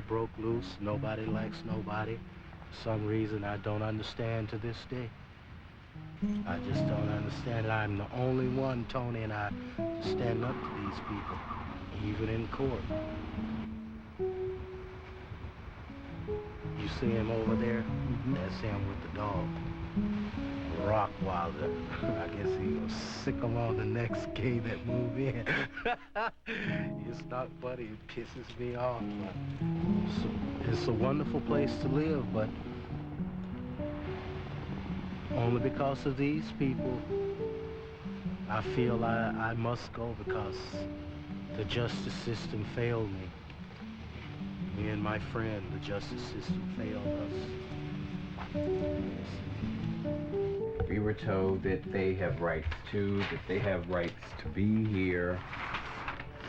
Broke loose. Nobody likes nobody. For some reason I don't understand to this day. I just don't understand it. I'm the only one, Tony, and I stand up to these people, even in court. You see him over there? That's him with the dog. Rockwilder. I guess he will sick him on the next gay that move in. It's not funny. It pisses me off. It's a wonderful place to live, but only because of these people, I feel I must go because the justice system failed me. Me and my friend, the justice system failed us. We were told that they have rights too, that they have rights to be here,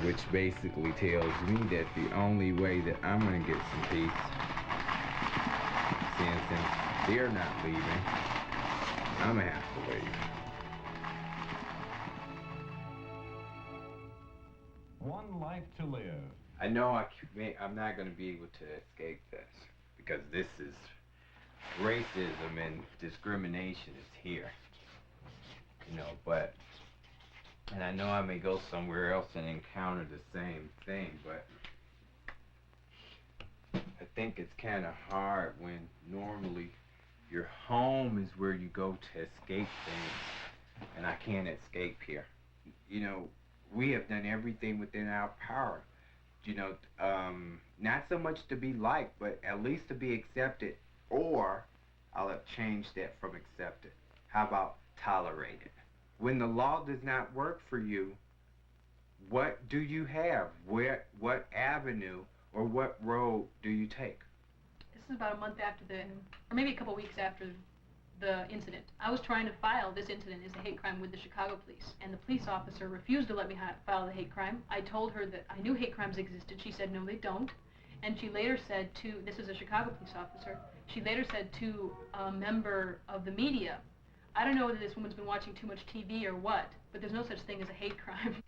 which basically tells me that the only way that I'm going to get some peace, since they're not leaving, I'm going to have to leave. One life to live. I know I'm not going to be able to escape this, because this is racism and discrimination is here, you know, and I know I may go somewhere else and encounter the same thing, but I think it's kind of hard when normally your home is where you go to escape things, and I can't escape here. You know, we have done everything within our power, you know, not so much to be liked, but at least to be accepted. Or I'll have changed that from accepted. How about tolerated? When the law does not work for you, what do you have? What avenue or what road do you take? This is about a month after or maybe a couple weeks after the incident. I was trying to file this incident as a hate crime with the Chicago police, and the police officer refused to let me file the hate crime. I told her that I knew hate crimes existed. She said, no, they don't. And she later said to, this is a Chicago police officer, she later said to a member of the media, I don't know whether this woman's been watching too much TV or what, but there's no such thing as a hate crime.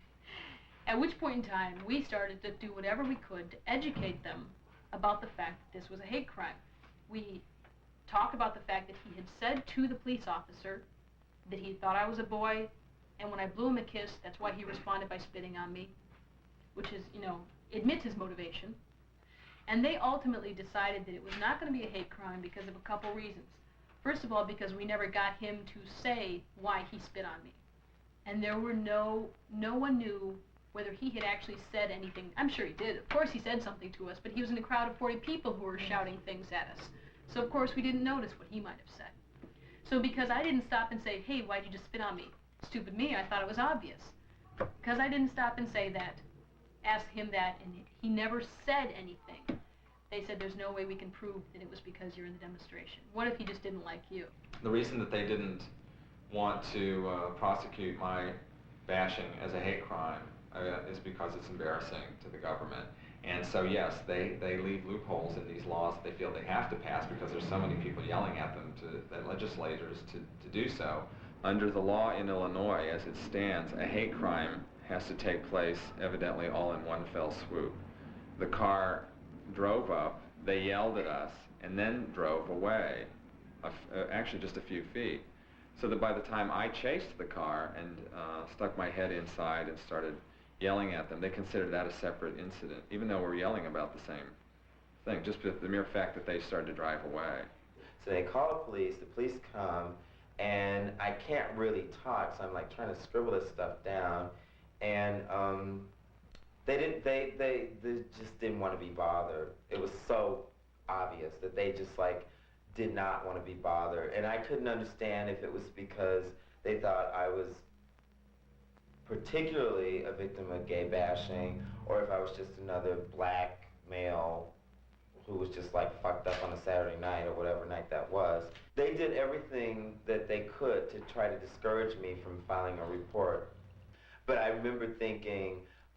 At which point in time, we started to do whatever we could to educate them about the fact that this was a hate crime. We talked about the fact that he had said to the police officer that he thought I was a boy, and when I blew him a kiss, that's why he responded by spitting on me, which is, you know, admits his motivation. And they ultimately decided that it was not going to be a hate crime because of a couple reasons. First of all, because we never got him to say why he spit on me. And there were no one knew whether he had actually said anything. I'm sure he did. Of course he said something to us, but he was in a crowd of 40 people who were shouting things at us. So of course we didn't notice what he might have said. So because I didn't stop and say, hey, why'd you just spit on me? Stupid me, I thought it was obvious. Because I didn't stop and say that, ask him that, and he never said anything. They said there's no way we can prove that it was because you're in the demonstration. What if he just didn't like you? The reason that they didn't want to prosecute my bashing as a hate crime is because it's embarrassing to the government. And so yes, they leave loopholes in these laws that they feel they have to pass because there's so many people yelling at them, the legislators, to do so. Under the law in Illinois as it stands, a hate crime has to take place evidently all in one fell swoop. The car drove up, they yelled at us, and then drove away, actually just a few feet. So that by the time I chased the car and stuck my head inside and started yelling at them, they considered that a separate incident, even though we're yelling about the same thing, just the mere fact that they started to drive away. So they call the police come, and I can't really talk, so I'm like trying to scribble this stuff down, and they just didn't want to be bothered. It was so obvious that they just like did not want to be bothered, and I couldn't understand if it was because they thought I was particularly a victim of gay bashing, or if I was just another black male who was just like fucked up on a Saturday night or whatever night that was. They did everything that they could to try to discourage me from filing a report. But I remember thinking,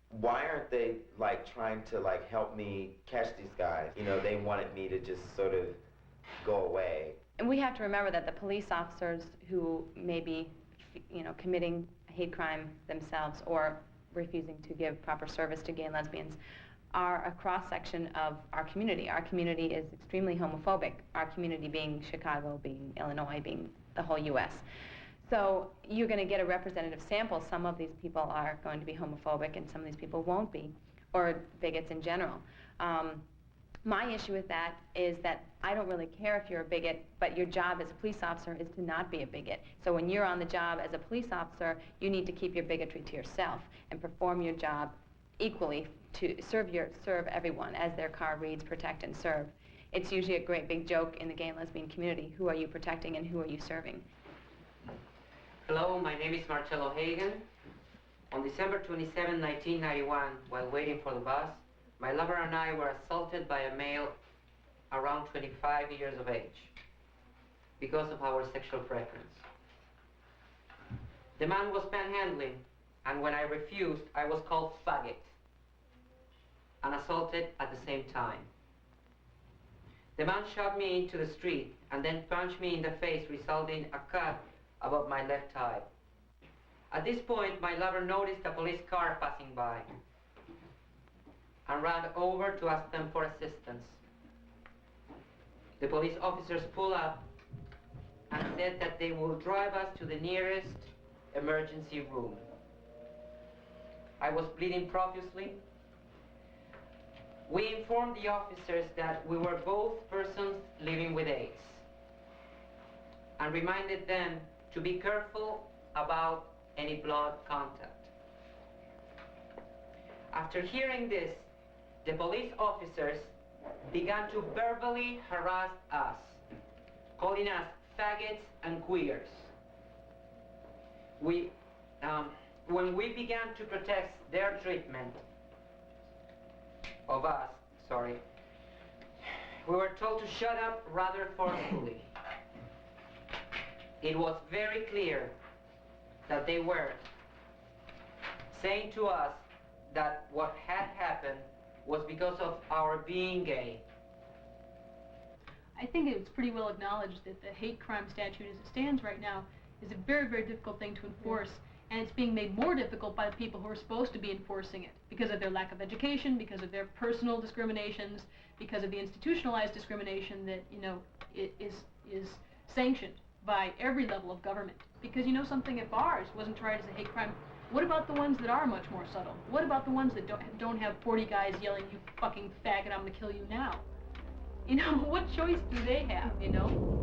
why aren't they like trying to like help me catch these guys? You know, they wanted me to just sort of go away. And we have to remember that the police officers who may be, you know, committing a hate crime themselves or refusing to give proper service to gay and lesbians are a cross-section of our community. Our community is extremely homophobic, our community being Chicago, being Illinois, being the whole U.S. So you're going to get a representative sample. Some of these people are going to be homophobic and some of these people won't be, or bigots in general. My issue with that is that I don't really care if you're a bigot, but your job as a police officer is to not be a bigot. So when you're on the job as a police officer, you need to keep your bigotry to yourself and perform your job equally to serve everyone. As their card reads, protect and serve. It's usually a great big joke in the gay and lesbian community. Who are you protecting and who are you serving? Hello, my name is Marcello Hagen. On December 27, 1991, while waiting for the bus, my lover and I were assaulted by a male around 25 years of age because of our sexual preference. The man was panhandling, and when I refused, I was called faggot and assaulted at the same time. The man shoved me into the street and then punched me in the face, resulting in a cut above my left eye. At this point, my lover noticed a police car passing by and ran over to ask them for assistance. The police officers pulled up and said that they will drive us to the nearest emergency room. I was bleeding profusely. We informed the officers that we were both persons living with AIDS and reminded them to be careful about any blood contact. After hearing this, the police officers began to verbally harass us, calling us faggots and queers. When we began to protest their treatment of us, we were told to shut up rather forcefully. It was very clear that they were saying to us that what had happened was because of our being gay. I think it's pretty well acknowledged that the hate crime statute as it stands right now is a very, very difficult thing to enforce, and it's being made more difficult by the people who are supposed to be enforcing it because of their lack of education, because of their personal discriminations, because of the institutionalized discrimination that, you know, is sanctioned by every level of government. Because, you know something, if ours wasn't tried as a hate crime, what about the ones that are much more subtle? What about the ones that don't have 40 guys yelling, "You fucking faggot, I'm gonna kill you now"? You know, what choice do they have, you know?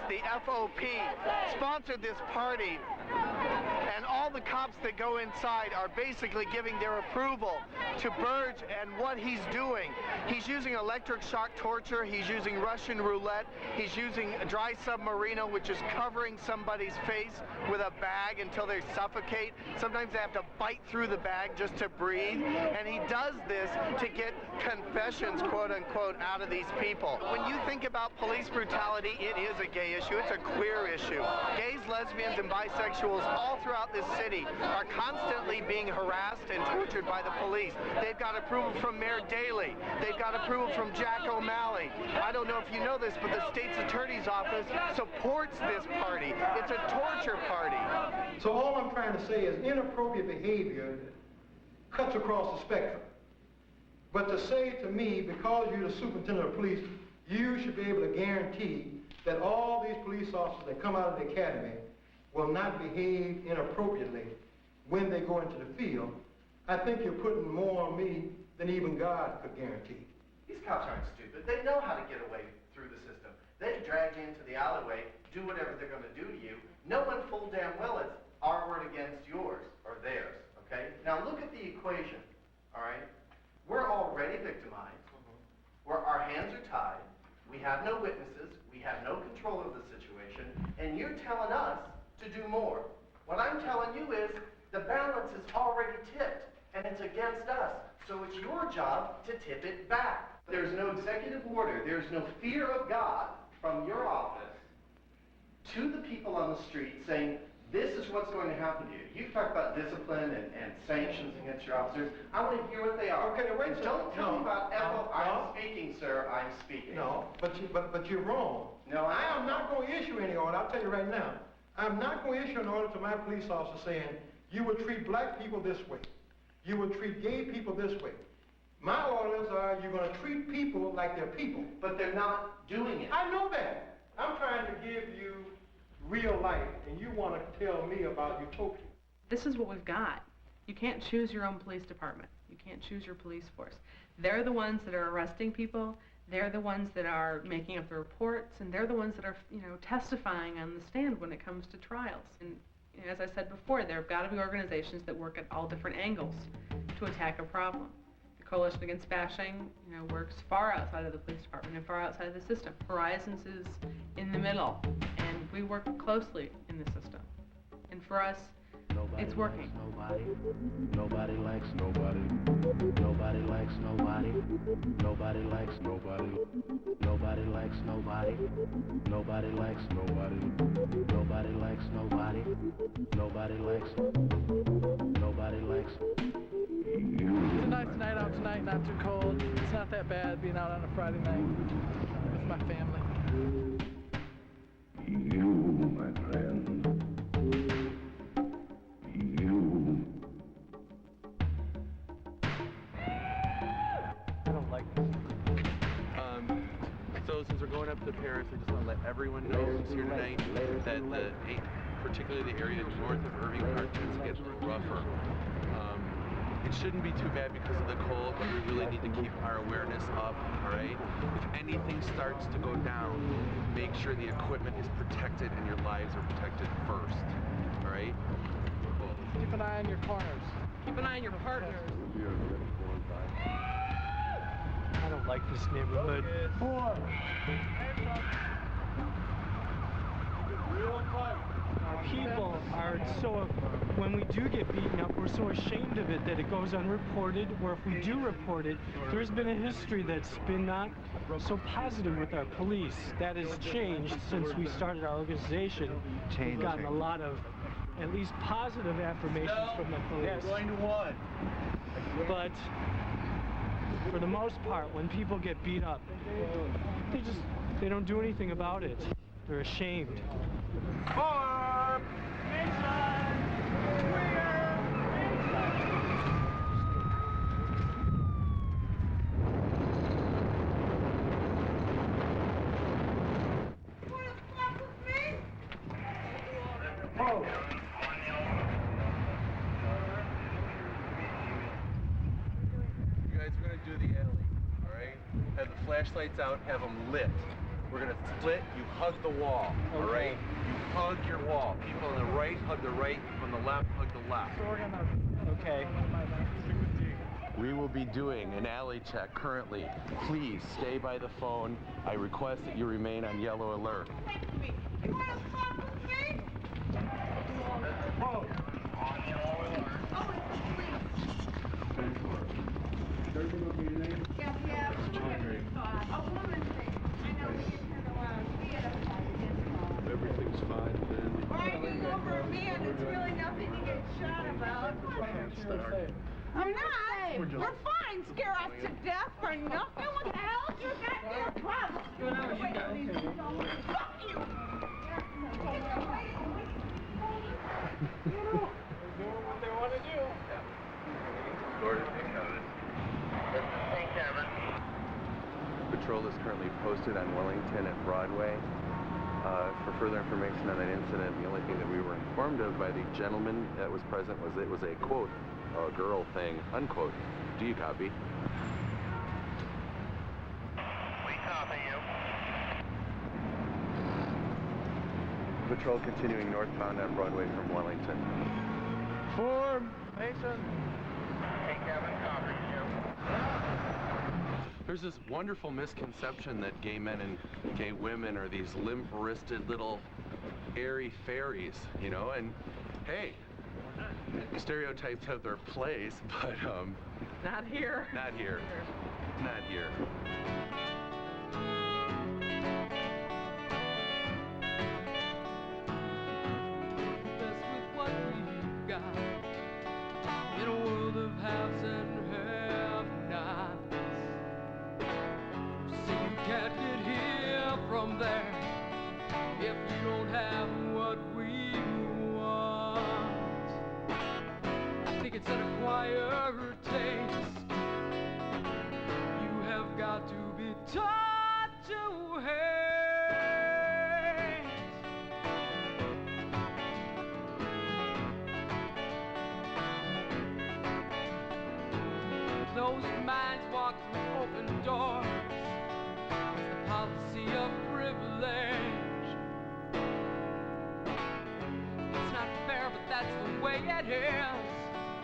The FOP sponsored this party, and all the cops that go inside are basically giving their approval to Burge and what he's doing. He's using electric shock torture, he's using Russian roulette, he's using dry submarino, which is covering somebody's face with a bag until they suffocate. Sometimes they have to bite through the bag just to breathe, and he does this to get confessions, quote unquote, out of these people. When you think about police brutality, it is a gay issue, it's a queer issue. Gays, lesbians, and bisexuals all throughout this city are constantly being harassed and tortured by the police. They've got approval from Mayor Daley. They've got approval from Jack O'Malley. I don't know if you know this, but the state's attorney's office supports this party. It's a torture party. So all I'm trying to say is inappropriate behavior cuts across the spectrum. But to say to me, because you're the superintendent of police, you should be able to guarantee that all these police officers that come out of the academy will not behave inappropriately when they go into the field, I think you're putting more on me than even God could guarantee. These cops aren't stupid. They know how to get away through the system. They drag you into the alleyway, do whatever they're going to do to you, knowing full damn well it's our word against yours or theirs, okay? Now look at the equation, all right? We're already victimized. Where our hands are tied. We have no witnesses. We have no control of the situation. And you're telling us to do more. What I'm telling you is the balance is already tipped. and it's against us. So it's your job to tip it back. There's no executive order, there's no fear of God from your office to the people on the street saying, this is what's going to happen to you. You talk about discipline and sanctions against your officers. I want to hear what they are. Okay, now wait a second. Don't tell me about No, I'm speaking, sir. I'm speaking. No, but you're wrong. No, I am not going to issue any order. I'll tell you right now. I'm not going to issue an order to my police officer saying, you will treat black people this way. You will treat gay people this way. My orders are, you're going to treat people like they're people. but they're not doing it. I know that. I'm trying to give you real life, and you want to tell me about utopia. This is what we've got. You can't choose your own police department. You can't choose your police force. They're the ones that are arresting people. They're the ones that are making up the reports, and they're the ones that are, testifying on the stand when it comes to trials. And as I said before, there have got to be organizations that work at all different angles to attack a problem. The Coalition Against Bashing, works far outside of the police department and far outside of the system. Horizons is in the middle, and we work closely in the system. And for us, it's working. Nobody likes nobody. Nobody likes nobody. Nobody likes nobody. Nobody likes nobody. Nobody likes nobody. Nobody likes nobody. Nobody likes. Nobody likes. It's a nice night out tonight, not too cold. It's not that bad being out on a Friday night with my family. You, my friend. You. I don't like this. So since we're going up to Paris, I just want to let everyone know who's here tonight that particularly the area north of Irving Park tends to get a little rougher. It shouldn't be too bad because of the cold, but we really need to keep our awareness up, all right? If anything starts to go down, make sure the equipment is protected and your lives are protected first, all right? Keep an eye on your corners. Keep an eye on your partners. I don't like this neighborhood. People are when we do get beaten up, we're so ashamed of it that it goes unreported, or if we do report it, there's been a history that's been not so positive with our police. That has changed since we started our organization. We've gotten a lot of, at least positive affirmations from the police. Going to one. But for the most part, when people get beat up, they don't do anything about it. They're ashamed. Form! You guys are going to do the alley, all right? Have the flashlights out, have them lit. We're going to split, you hug the wall, all right? You hug your wall. People on the right hug the right, on the left hug the left. So we're gonna, okay. We will be doing an alley check currently. Please stay by the phone. I request that you remain on yellow alert. Everything's fine, then. Arguing over a man, it's really nothing to get shot about. I'm not. We're fine. Scare us to death for nothing. What the hell's your goddamn problem? Fuck you. They're doing what they want to do. Patrol is currently posted on Wellington and Broadway. For further information on that incident, the only thing that we were informed of by the gentleman that was present was it was a quote, a girl thing, unquote. Do you copy? We copy you. Patrol continuing northbound on Broadway from Wellington. Formation. Hey, Kevin, copy you. There's this wonderful misconception that gay men and gay women are these limp-wristed little airy fairies, and hey, stereotypes have their place, but not here. Not here. Not here. Best with what we've got in a world of haves and have-nots. See, you can't get here from there if you don't have what we want. I think it's an acquired taste. You have got to be taught to hate. Closed minds walk through open doors. It's the policy of privilege. It's not fair, but that's the way it is.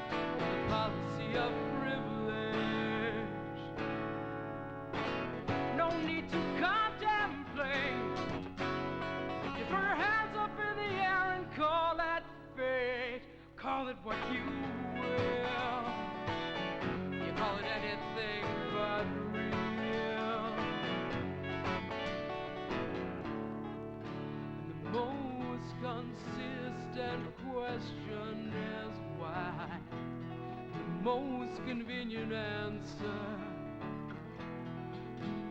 The policy of privilege. No need to contemplate. You throw your hands up in the air and call that fate. Call it what you will. You call it anything but real. And the most consistent question is why. The most convenient answer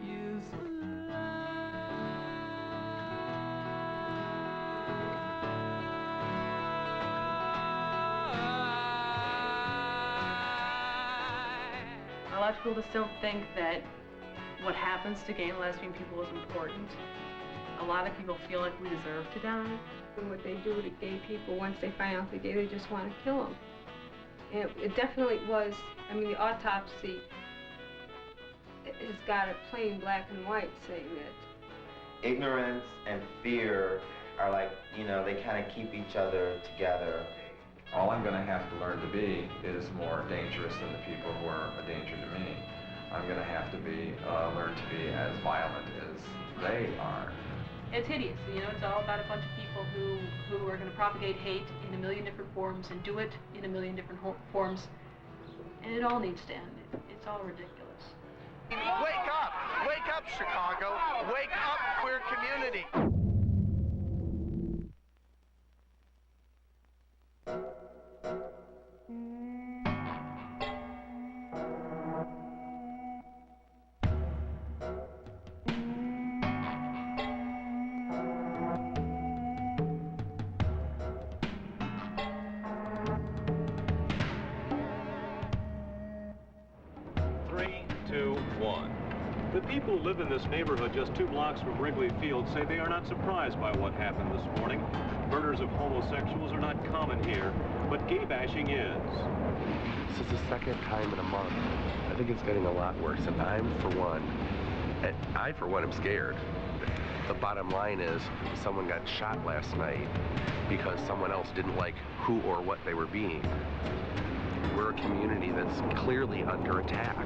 is A lot of people just don't think that what happens to gay and lesbian people is important. A lot of people feel like we deserve to die. And what they do to gay people once they find out they're gay, they just want to kill them. And it definitely was, I mean, the autopsy has got it plain black and white saying that. Ignorance and fear are like, you know, they kind of keep each other together. All I'm going to have to learn to be is more dangerous than the people who are a danger to me. I'm going to have to be, learn to be as violent as they are. It's hideous, you know, it's all about a bunch of people who are going to propagate hate in a million different forms and do it in a million different forms. And it all needs to end. It's all ridiculous. Wake up! Wake up, Chicago! Wake up, queer community! The people who live in this neighborhood just 2 blocks from Wrigley Field say they are not surprised by what happened this morning. Murders of homosexuals are not common here, but gay bashing is. This is the second time in a month. I think it's getting a lot worse, and I, for one, am scared. The bottom line is someone got shot last night because someone else didn't like who or what they were being. We're a community that's clearly under attack.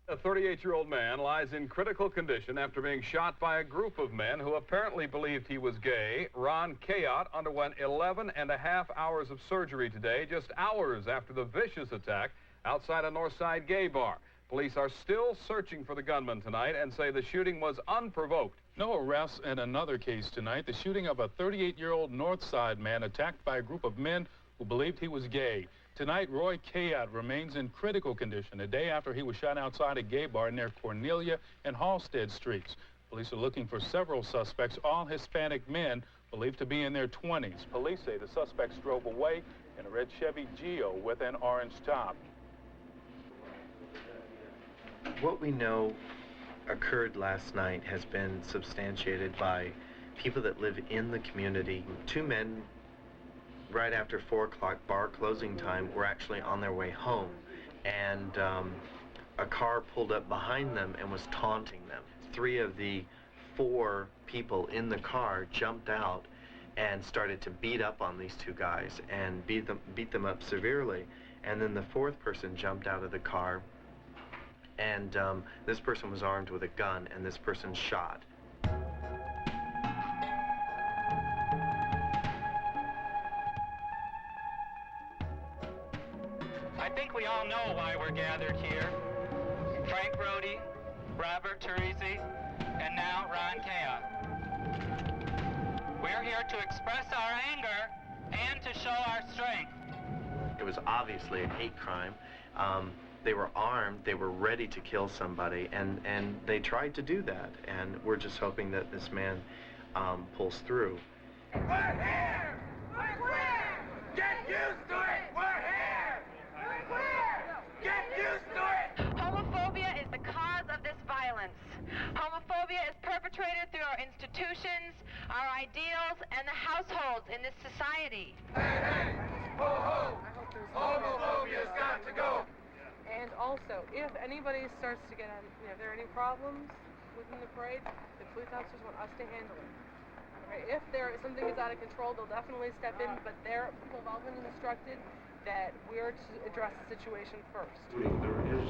A 38-year-old man lies in critical condition after being shot by a group of men who apparently believed he was gay. Ron Kayott underwent 11.5 hours of surgery today, just hours after the vicious attack outside a Northside gay bar. Police are still searching for the gunman tonight and say the shooting was unprovoked. No arrests in another case tonight, the shooting of a 38-year-old Northside man attacked by a group of men who believed he was gay. Tonight, Roy Kayott remains in critical condition a day after he was shot outside a gay bar near Cornelia and Halstead Streets. Police are looking for several suspects, all Hispanic men believed to be in their 20s. Police say the suspects drove away in a red Chevy Geo with an orange top. What we know occurred last night has been substantiated by people that live in the community. 2 men right after 4 o'clock bar closing time were actually on their way home, and a car pulled up behind them and was taunting them. 3 of the 4 people in the car jumped out and started to beat up on these 2 guys and beat them up severely. And then the 4th person jumped out of the car, and this person was armed with a gun, and this person shot. gathered here. Frank Brody, Robert Teresi, and now Ron Kayott. We're here to express our anger and to show our strength. It was obviously a hate crime. They were armed, they were ready to kill somebody, and they tried to do that. And we're just hoping that this man pulls through. We're here! We're queer! Get used to it! We're here! We're queer! Get used to it! Homophobia is the cause of this violence. Homophobia is perpetrated through our institutions, our ideals, and the households in this society. Hey, hey! Ho, ho! Homophobia's got to go! And also, if anybody starts to get on, if there are any problems within the parade, the police officers want us to handle it. Okay, if something is out of control, they'll definitely step in, but people have all been instructed that we're to address the situation first. There is